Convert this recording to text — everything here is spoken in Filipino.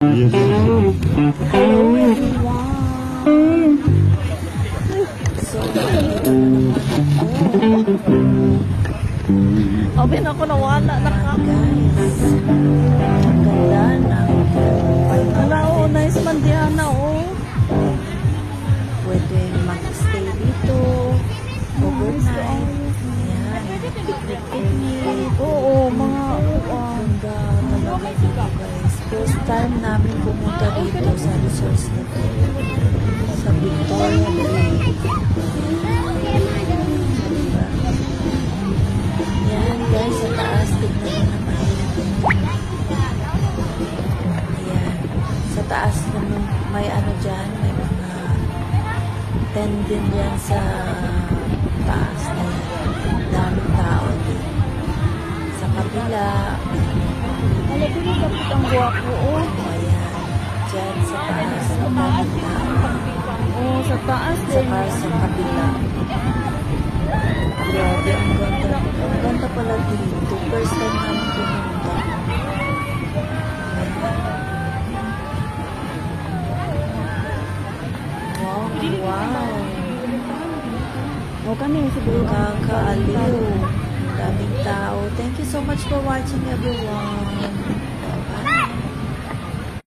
Yes. Hello everyone! So, Abin ako nawala na ka. guys, ang ganda ng Wala o, nice man Diana o. pwede mag-stay dito overnight. Ayan, picnic. Oo, mga Ganda talaga dito guys. First time namin pumunta dito sa resorts na to. Sa Victoria Lake. Diba? Yan guys, sa taas. Tignan mo naman. Ayan. Sa taas naman, may ano dyan, may mga tent din yan sa taas na yan. Daming tao din. Sa kabila, Wala din yung dapat ang guwapo o. ayan, dyan sa taas, ang daming tao. Oo, sa taas din. Saka sa kabila. Grabe, ang ganda. Ang ganda pala dito. First time namin pumunta. Wow, wow. O kami, siguro ka. Nakakaaliw. Daming tao. Thank you so much for watching everyone.